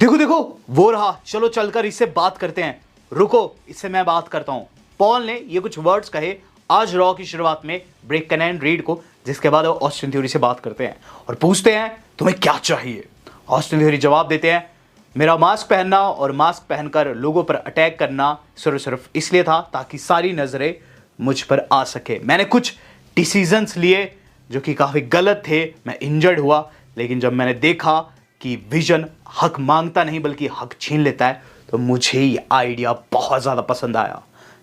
देखो देखो वो रहा, चलो चलकर इससे बात करते हैं। रुको, इससे मैं बात करता हूं। पॉल ने ये कुछ वर्ड्स कहे आज रॉ की शुरुआत में ब्रेक कनेन रीड को, जिसके बाद वो ऑस्टिन थ्योरी से बात करते हैं और पूछते हैं तुम्हें क्या चाहिए। ऑस्टिन थ्योरी जवाब देते हैं मेरा मास्क पहनना और मास्क पहनकर लोगों पर अटैक करना सिर्फ इसलिए था ताकि सारी नजरें मुझ पर आ सके। मैंने कुछ डिसीजंस लिए जो कि काफी गलत थे, मैं इंजर्ड हुआ, लेकिन जब मैंने देखा कि विजन हक मांगता नहीं बल्कि हक छीन लेता है तो मुझे ये आइडिया बहुत ज़्यादा पसंद आया।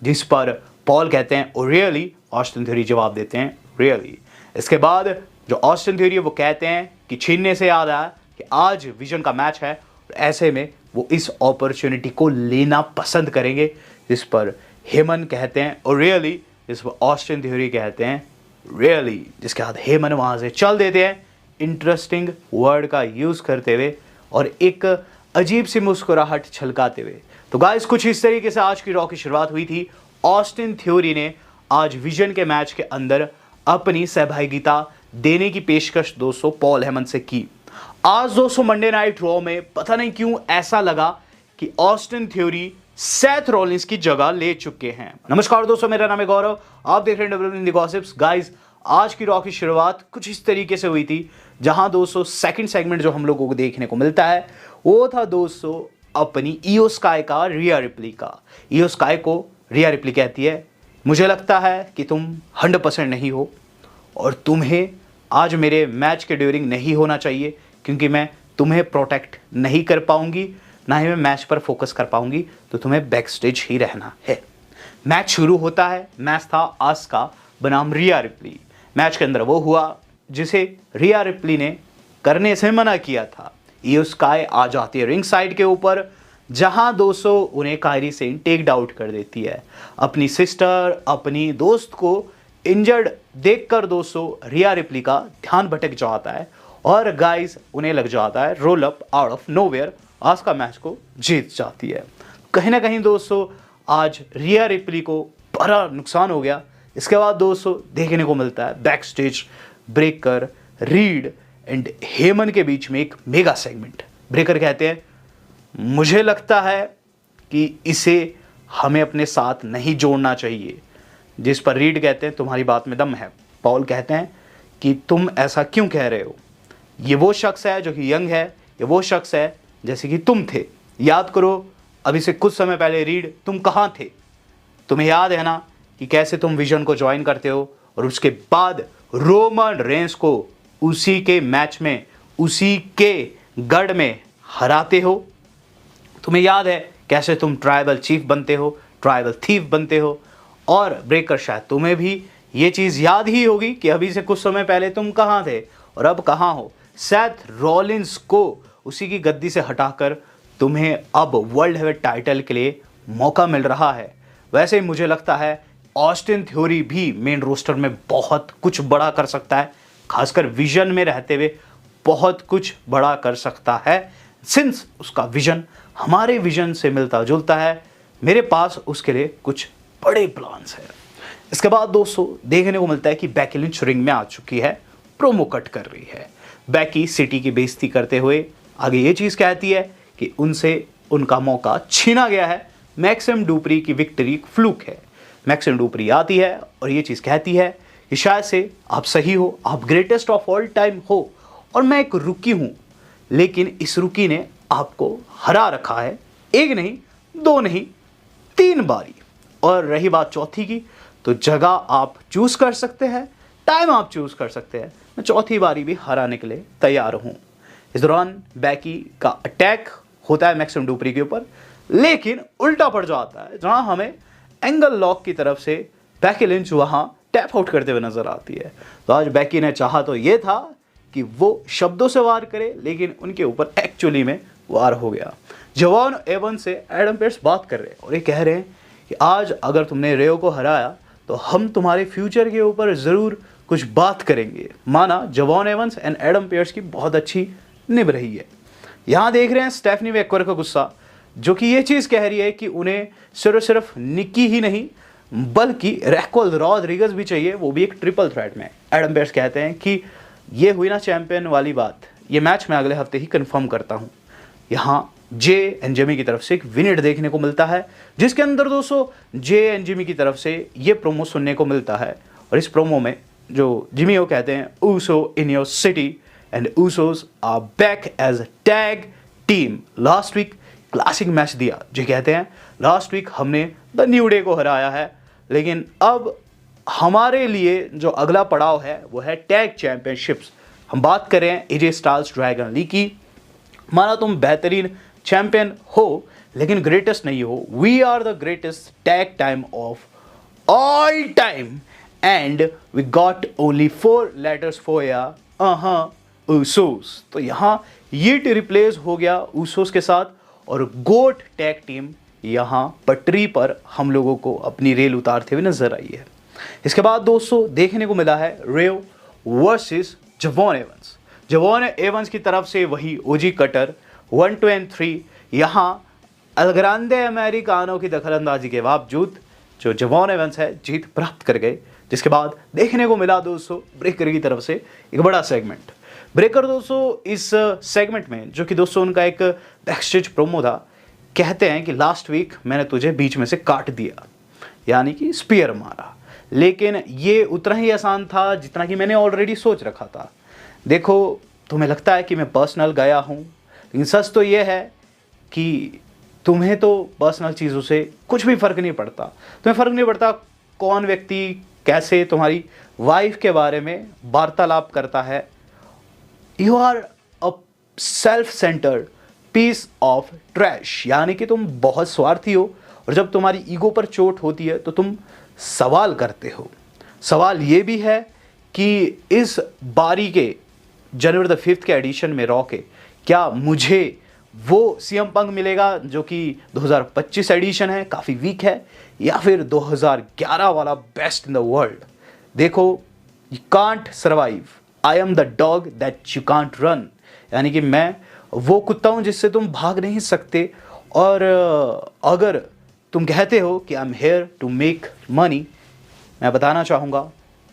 जिस पर पॉल कहते हैं ओ रियली, ऑस्टिन थ्योरी जवाब देते हैं रियली। इसके बाद जो ऑस्टिन थ्योरी वो कहते हैं कि छीनने से याद आया कि आज विजन का मैच है, ऐसे में वो इस अपॉर्चुनिटी को लेना पसंद करेंगे। जिस पर हेमन कहते हैं ओ रियली, जिस पर ऑस्टिन थ्योरी कहते हैं रियली। जिसके बाद हेमन वहाँ से चल देते हैं इंटरेस्टिंग वर्ड का यूज़ करते हुए और एक अजीब सी मुस्कुराहट छलकाते हुए। तो गाइस कुछ इस तरीके से आज की रॉ की शुरुआत हुई थी। ऑस्टिन थ्योरी ने आज विजन के मैच के अंदर अपनी सहभागिता देने की पेशकश दोस्तों पॉल हेमन से की। आज दोस्तों मंडे नाइट रॉ में पता नहीं क्यों ऐसा लगा कि ऑस्टिन थ्योरी सेथ रॉलिंस की जगह ले चुके हैं। नमस्कार दोस्तों, मेरा नाम है गौरव, आप देख रहे हैं WWE गॉसिप्स। गाइस आज की रॉ की शुरुआत कुछ इस तरीके से हुई थी जहां दोस्तों सेकंड सेगमेंट जो हम लोगों को देखने को मिलता है वो था दोस्तों अपनी ईओ स्काई का रिया रिप्ली का। ईओ स्काई को रिया रिप्ली कहती है मुझे लगता है कि तुम 100% नहीं हो और तुम्हें आज मेरे मैच के ड्यूरिंग नहीं होना चाहिए क्योंकि मैं तुम्हें प्रोटेक्ट नहीं कर पाऊंगी, ना ही मैं मैच पर फोकस कर पाऊंगी, तो तुम्हें बैक स्टेज ही रहना है। मैच शुरू होता है। मैच था आस्का बनाम रिया रिप्ली। मैच के अंदर वो हुआ जिसे रिया रिप्ली ने करने से मना किया था। ईओ स्काई आ जाती है रिंग साइड के ऊपर जहां दोस्तों उन्हें कायरी सेन टेक डाउट कर देती है। अपनी सिस्टर, अपनी दोस्त को इंजर्ड देखकर दोस्तों रिया रिप्ली का ध्यान भटक जाता है और गाइस उन्हें लग जाता है roll up out of nowhere. आस्का मैच को जीत जाती है। कहीं ना कहीं दोस्तों आज रिया रिप्ली को बड़ा नुकसान हो गया। इसके बाद दोस्तों देखने को मिलता है back stage breaker, read and हेमन के बीच में एक मेगा सेगमेंट। ब्रेकर कहते हैं मुझे लगता है कि इसे हमें अपने साथ नहीं जोड़ना चाहिए। जिस पर रीड कहते हैं तुम्हारी बात में दम है। पॉल कहते हैं कि तुम ऐसा क्यों कह रहे हो, ये वो शख्स है जो कि यंग है, ये वो शख्स है जैसे कि तुम थे। याद करो अभी से कुछ समय पहले रीड तुम कहाँ थे, तुम्हें याद है ना कि कैसे तुम विजन को ज्वाइन करते हो और उसके बाद रोमन रेंस को उसी के मैच में, उसी के गढ़ में हराते हो। तुम्हें याद है कैसे तुम ट्राइबल चीफ बनते हो, ट्राइबल थीफ बनते हो। और ब्रेकर शायद तुम्हें भी ये चीज़ याद ही होगी कि अभी से कुछ समय पहले तुम कहाँ थे और अब कहाँ हो। सेथ रॉलिंस को उसी की गद्दी से हटाकर तुम्हें अब वर्ल्ड हेवीवेट टाइटल के लिए मौका मिल रहा है। वैसे ही मुझे लगता है ऑस्टिन थ्योरी भी मेन रोस्टर में बहुत कुछ बड़ा कर सकता है, खासकर विजन में रहते हुए बहुत कुछ बड़ा कर सकता है। सिंस उसका विजन हमारे विजन से मिलता जुलता है, मेरे पास उसके लिए कुछ बड़े प्लान्स हैं। इसके बाद दोस्तों देखने को मिलता है कि बैकी लिंच रिंग में आ चुकी है, प्रोमो कट कर रही है। बैकी सिटी की बेइज्जती करते हुए आगे ये चीज़ कहती है कि उनसे उनका मौका छीना गया है, मैक्सिम डुप्री की विक्ट्री फ्लूक है। मैक्सिम डुप्री आती है और ये चीज़ कहती है कि शायद से आप सही हो, आप ग्रेटेस्ट ऑफ ऑल टाइम हो और मैं एक रुकी हूँ, लेकिन इस रुकी ने आपको हरा रखा है, एक नहीं, दो नहीं, 3 बारी। और रही बात चौथी की, तो जगह आप चूज कर सकते हैं, टाइम आप चूज कर सकते हैं, मैं चौथी बारी भी हराने के लिए तैयार हूँ। इस दौरान बैकी का अटैक होता है मैक्सिम डुप्री के ऊपर, लेकिन उल्टा पड़ जाता है जहां हमें एंगल लॉक की तरफ से बैकी लिंच वहां टैप आउट करते हुए नजर आती है। तो आज बैकी ने चाहा तो ये था कि वो शब्दों से वार करे, लेकिन उनके ऊपर एक्चुअली में वार हो गया। जवान एवन से एडम पेयर्स बात कर रहे हैं और ये कह रहे हैं कि आज अगर तुमने रेयो को हराया तो हम तुम्हारे फ्यूचर के ऊपर ज़रूर कुछ बात करेंगे। माना जवान एवंस एंड एडम पेयर्स की बहुत अच्छी निभ रही है। यहाँ देख रहे हैं स्टेफनी मैकवर का गुस्सा, जो कि ये चीज़ कह रही है कि उन्हें सिर्फ निक्की ही नहीं बल्कि रैक्वल रॉड्रिगज़ भी चाहिए, वो भी एक ट्रिपल थ्रेट में। एडम पेयर्स कहते हैं कि ये हुई ना चैंपियन वाली बात, ये मैच मैं अगले हफ्ते ही कंफर्म करता हूँ। यहाँ जे एंड जेमी की तरफ से एक विनेट देखने को मिलता है, जिसके अंदर दोस्तों जे एंड जिमी की तरफ से ये प्रोमो सुनने को मिलता है। और इस प्रोमो में जो जिमी वो कहते हैं, Uso in your city and Usos are back as a tag team. Last week classic match दिया, जो कहते हैं लास्ट वीक हमने द न्यू डे को हराया है, लेकिन अब हमारे लिए जो अगला पड़ाव है वो है टैग चैंपियनशिप्स। हम बात करें एजे स्टाइल्स ड्रैगन ली की, माना तुम बेहतरीन चैंपियन हो लेकिन ग्रेटेस्ट नहीं हो। We are the greatest tag team of all time and we got only 4 letters for ya Usos. तो यहाँ ये रिप्लेस हो गया ऊसोस के साथ, और गोट टैग टीम यहाँ पटरी पर हम लोगों को अपनी रेल उतारते हुए नजर आई है। इसके बाद दोस्तों देखने को मिला है रेव वर्सेस जवॉन एवंस। जवॉन एवंस की तरफ से वही ओजी कटर 1, 2 और 3। यहाँ अलग्रांडे अमेरिकानों की दखलंदाजी के बावजूद जो जवॉन एवंस है जीत प्राप्त कर गए। जिसके बाद देखने को मिला दोस्तों ब्रेकर की तरफ से एक बड़ा सेगमेंट। ब्रेकर दोस्तों इस सेगमेंट में, जो कि दोस्तों उनका एक बैकस्टेज प्रोमो था, कहते हैं कि लास्ट वीक मैंने तुझे बीच में से काट दिया, यानी कि स्पीयर मारा, लेकिन ये उतना ही आसान था जितना कि मैंने ऑलरेडी सोच रखा था। देखो, तुम्हें लगता है कि मैं पर्सनल गया हूँ, लेकिन सच तो ये है कि तुम्हें तो पर्सनल चीज़ों से कुछ भी फ़र्क नहीं पड़ता। तुम्हें फ़र्क नहीं पड़ता कौन व्यक्ति कैसे तुम्हारी वाइफ के बारे में वार्तालाप करता है। You are a self centered piece of trash, यानी कि तुम बहुत स्वार्थी हो, और जब तुम्हारी ईगो पर चोट होती है तो तुम सवाल करते हो। सवाल ये भी है कि इस बारी के जनवरी द 5th के एडिशन में रॉ के क्या मुझे वो सीएम पंक मिलेगा जो कि 2025 एडिशन है, काफ़ी वीक है, या फिर 2011 वाला बेस्ट इन द वर्ल्ड। देखो, you can't survive, I am the dog that you can't run, यानी कि मैं वो कुत्ता हूँ जिससे तुम भाग नहीं सकते। और अगर तुम कहते हो कि I am here to make money, मैं बताना चाहूँगा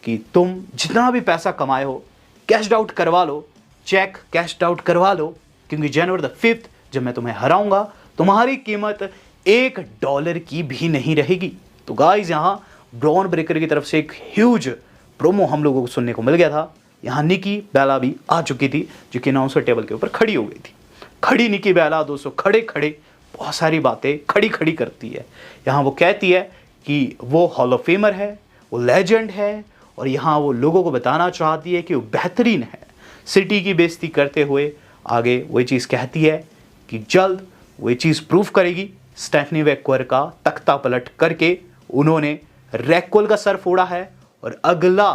कि तुम जितना भी पैसा कमाए हो कैश आउट करवा लो, चेक कैश आउट करवा लो, क्योंकि जनवरी द 5th जब मैं तुम्हें हराऊंगा तुम्हारी कीमत $1 की भी नहीं रहेगी। तो गाइस, यहाँ ब्रॉन ब्रेकर की तरफ से एक ह्यूज प्रोमो हम लोगों को सुनने को मिल गया था। यहाँ निकी बेला भी आ चुकी थी, जो कि अनाउंसर टेबल के ऊपर खड़ी हो गई थी। खड़ी निकी बेला दोस्तों खड़े खड़े बहुत सारी बातें खड़ी खड़ी करती है। यहाँ वो कहती है कि वो हॉल ऑफ फेमर है, वो लेजेंड है, और यहाँ वो लोगों को बताना चाहती है कि वो बेहतरीन है। सिटी की बेइज्जती करते हुए आगे वही चीज़ कहती है कि जल्द वही चीज़ प्रूफ करेगी। स्टेफनी वैक्वर का तख्ता पलट करके उन्होंने रैक्वल का सर फोड़ा है, और अगला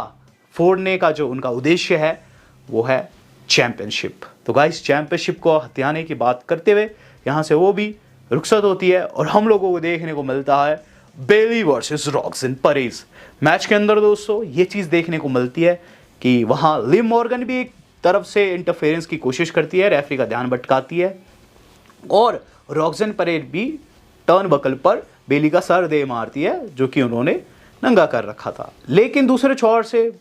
फोड़ने का जो उनका उद्देश्य है वो है चैंपियनशिप। तो गाइस, चैंपियनशिप को हथियाने की बात करते हुए यहाँ से वो भी रुखसत होती है, और हम लोगों को देखने को मिलता है बेली वर्सेस रॉक्सन परेज। मैच के अंदर दोस्तों ये चीज़ देखने को मिलती है कि वहाँ लिव मॉर्गन भी एक तरफ से इंटरफेरेंस की कोशिश करती है, रेफरी का ध्यान भटकाती है, और रॉक्सन परेज भी टर्न बकल पर बेली का सर दे मारती है, जो कि उन्होंने नंगा कर रखा था। लेकिन दूसरे छोर से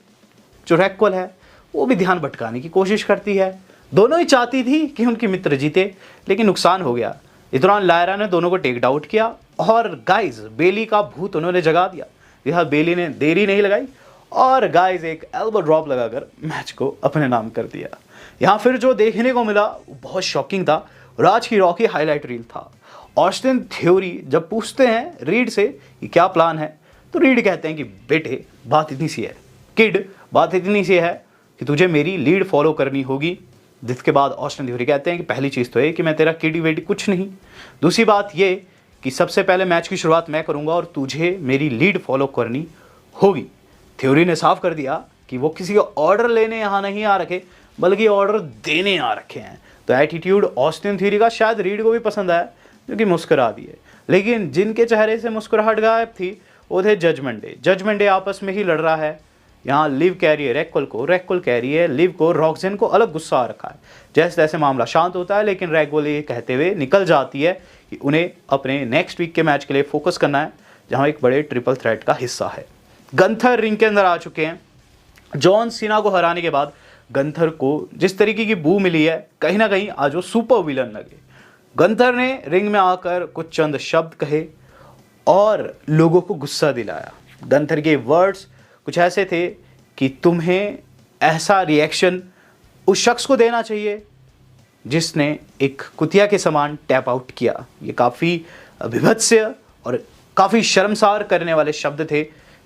जो रैक्वल है वो भी ध्यान भटकाने की कोशिश करती है। दोनों ही चाहती थी कि उनके मित्र जीते, लेकिन नुकसान हो गया। इस दौरान लायरा ने दोनों को टेक डाउट किया, और गाइज बेली का भूत उन्होंने जगा दिया। यहाँ बेली ने देरी नहीं लगाई, और गाइज एक एल्बो ड्रॉप लगाकर मैच को अपने नाम कर दिया। यहाँ फिर जो देखने को मिला वो बहुत शॉकिंग था, और आज की रॉ की हाईलाइट रील था। ऑस्टिन थ्योरी जब पूछते हैं रीड से कि क्या प्लान है, तो रीड कहते हैं कि बेटे बात इतनी सी है, किड बात इतनी सी है कि तुझे मेरी लीड फॉलो करनी होगी। जिसके बाद ऑस्टिन थ्योरी कहते हैं कि पहली चीज़ तो है कि मैं तेरा किडी वेडी कुछ नहीं, दूसरी बात ये कि सबसे पहले मैच की शुरुआत मैं करूंगा और तुझे मेरी लीड फॉलो करनी होगी। थ्योरी ने साफ कर दिया कि वो किसी का ऑर्डर लेने यहाँ नहीं आ रखे, बल्कि ऑर्डर देने आ रखे हैं। तो एटीट्यूड ऑस्टिन थ्योरी का शायद रीड को भी पसंद आया, जो कि मुस्कुरा दिए। लेकिन जिनके चेहरे से मुस्कुराहट गायब थी वो थे जजमेंट डे। जजमेंट डे आपस में ही लड़ रहा है। यहाँ लिव कह रही है रैक्वल को, रैक्वल कह रही है लिव को, रॉक्सन को अलग गुस्सा आ रखा है। जैसे तैसे मामला शांत होता है, लेकिन रैक्वल ये कहते हुए निकल जाती है कि उन्हें अपने नेक्स्ट वीक के मैच के लिए फोकस करना है, जहाँ एक बड़े ट्रिपल थ्रेट का हिस्सा है। गंथर रिंग के अंदर आ चुके हैं। जॉन सीना को हराने के बाद गंथर को जिस तरीके की बू मिली है, कहीं ना कहीं आज वो सुपर विलन लगे। गंथर ने रिंग में आकर कुछ चंद शब्द कहे और लोगों को गुस्सा दिलाया। गंथर के वर्ड्स कुछ ऐसे थे कि तुम्हें ऐसा रिएक्शन उस शख्स को देना चाहिए जिसने एक कुतिया के समान टैप आउट किया। ये काफ़ी विभत्स और काफ़ी शर्मसार करने वाले शब्द थे,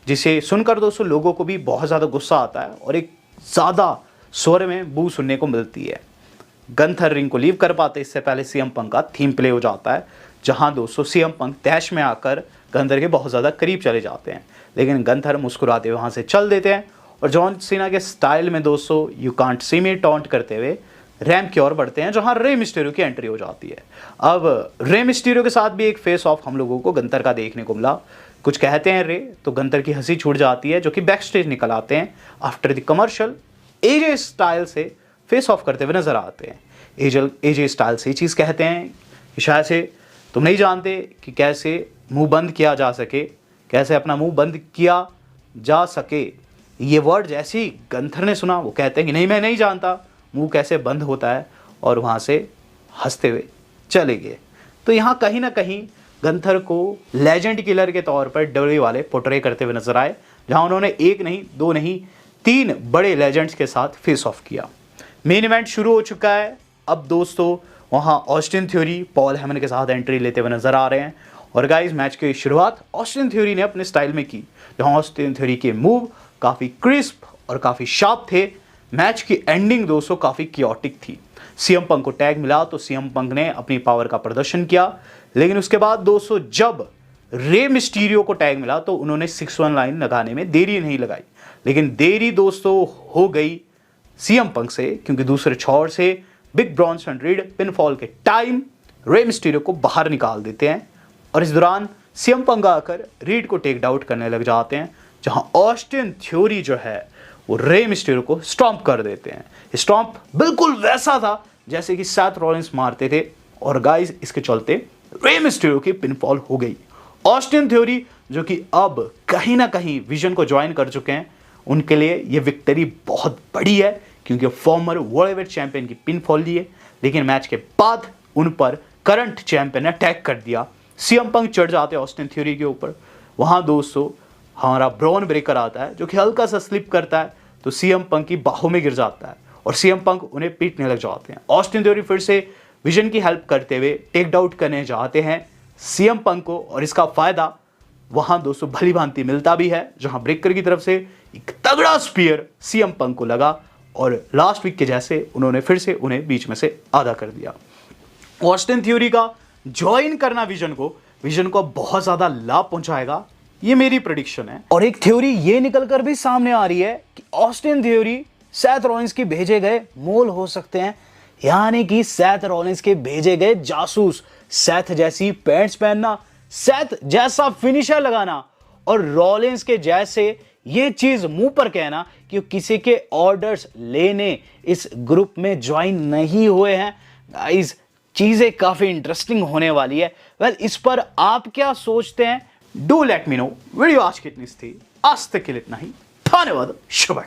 जिसे सुनकर दोस्तों लोगों को भी बहुत ज़्यादा गुस्सा आता है और एक ज़्यादा स्वर में बू सुनने को मिलती है। गंथर रिंग को लीव कर पाते इससे पहले सीएम पंक का थीम प्ले हो जाता है, जहां दोस्तों सीएम पंक तैश में आकर गंथर के बहुत ज़्यादा करीब चले जाते हैं, लेकिन गंथर मुस्कुराते हुए वहाँ से चल देते हैं और जॉन सीना के स्टाइल में दोस्तों you can't see me taunt करते हुए रैंप की ओर बढ़ते हैं, जहां रे मिस्टीरियो की एंट्री हो जाती है। अब रे मिस्टीरियो के साथ भी एक फेस ऑफ हम लोगों को गंथर का देखने को मिला। कुछ कहते हैं रे तो गंथर की हंसी छूट जाती है, जो कि बैक स्टेज निकल आते हैं after the commercial. AJ style से फेस ऑफ करते हुए नजर आते हैं। एजे स्टाइल से ये चीज़ कहते हैं कि शायद से तुम नहीं जानते कि कैसे मुंह बंद किया जा सके, कैसे अपना मुंह बंद किया जा सके। ये वर्ड जैसे ही गंथर ने सुना वो कहते हैं कि नहीं, मैं नहीं जानता मुंह कैसे बंद होता है, और वहाँ से हंसते हुए चले गए। तो यहाँ कहीं ना कहीं गंथर को लेजेंड किलर के तौर पर डब्ल्यूडब्ल्यूई वाले पोर्ट्रे करते हुए नजर आए, जहाँ उन्होंने एक नहीं, दो नहीं, 3 बड़े लेजेंड्स के साथ फेस ऑफ किया। मेन इवेंट शुरू हो चुका है। अब दोस्तों वहाँ ऑस्टिन थ्योरी पॉल हेमन के साथ एंट्री लेते हुए नजर आ रहे हैं। और गाइस मैच की शुरुआत ऑस्टिन थ्योरी ने अपने स्टाइल में की, जहाँ ऑस्टिन थ्योरी के मूव काफ़ी क्रिस्प और काफ़ी शार्प थे। मैच की एंडिंग दोस्तों काफ़ी कियोटिक थी। सीएम पंक को टैग मिला तो सीएम पंक ने अपनी पावर का प्रदर्शन किया, लेकिन उसके बाद दोस्तों जब रे मिस्टीरियो को टैग मिला तो उन्होंने 619 लाइन लगाने में देरी नहीं लगाई, लेकिन देरी दोस्तों हो गई सीएम पंक से, क्योंकि दूसरे छोर से बिग ब्रॉन्सन रीड पिनफॉल के टाइम रे मिस्टीरियो को बाहर निकाल देते हैं और इस दौरान सीएम पंक आकर रीड को टेक आउट करने लग जाते हैं, जहां ऑस्टिन थ्योरी जो है वो रे मिस्टीरियो को स्टॉम्प कर देते हैं। स्टॉम्प बिल्कुल वैसा था जैसे कि सेथ रॉलिंस मारते थे, और गाइस इसके चलते रे मिस्टीरियो की पिनफॉल हो गई। ऑस्टिन थ्योरी जो कि अब कहीं ना कहीं विजन को ज्वाइन कर चुके हैं, उनके लिए ये विक्ट्री बहुत बड़ी है, क्योंकि फॉर्मर वर्ल्ड हेवीवेट चैंपियन की पिनफॉल ली है, लेकिन मैच के बाद उन पर करंट चैंपियन ने अटैक कर दिया। सीएम पंक चढ़ जाते हैं ऑस्टिन थ्योरी के ऊपर। वहां दोस्तों हमारा ब्रॉन ब्रेकर आता है, जो कि हल्का सा स्लिप करता है तो सीएम पंक की बाहों में गिर जाता है और सीएम पंक उन्हें पीटने लग जाते हैं। ऑस्टिन थ्योरी फिर से विजन की हेल्प करते हुए टेक आउट करने जाते हैं सीएम पंक को, और इसका फायदा वहां दोस्तों भली भांति मिलता भी है, जहां ब्रेकर की तरफ से एक तगड़ा स्पीयर सीएम पंक को लगा और लास्ट वीक के जैसे उन्होंने फिर से उन्हें बीच में से आधा कर दिया। ऑस्टिन थ्योरी का ज्वाइन करना विजन को बहुत ज्यादा लाभ पहुंचाएगा, ये मेरी प्रेडिक्शन है। और एक थ्योरी ये निकलकर भी सामने आ रही है कि ऑस्टिन थ्योरी सेथ रॉलिंस के भेजे गए मोल हो सकते हैं, यानी कि सेथ रॉलिंस के भेजे गए जासूस। सेथ जैसी पैंट्स पहनना, सेथ जैसा फिनिशर लगाना और रॉलिंस के जैसे ये चीज मुंह पर कहना कि किसी के ऑर्डर्स लेने इस ग्रुप में ज्वाइन नहीं हुए हैं। गाइस चीजें काफी इंटरेस्टिंग होने वाली है। वेल इस पर आप क्या सोचते हैं? Do let me know. Video आज की इतनी थी, आज तक के लिए इतना ही। धन्यवाद। शुभ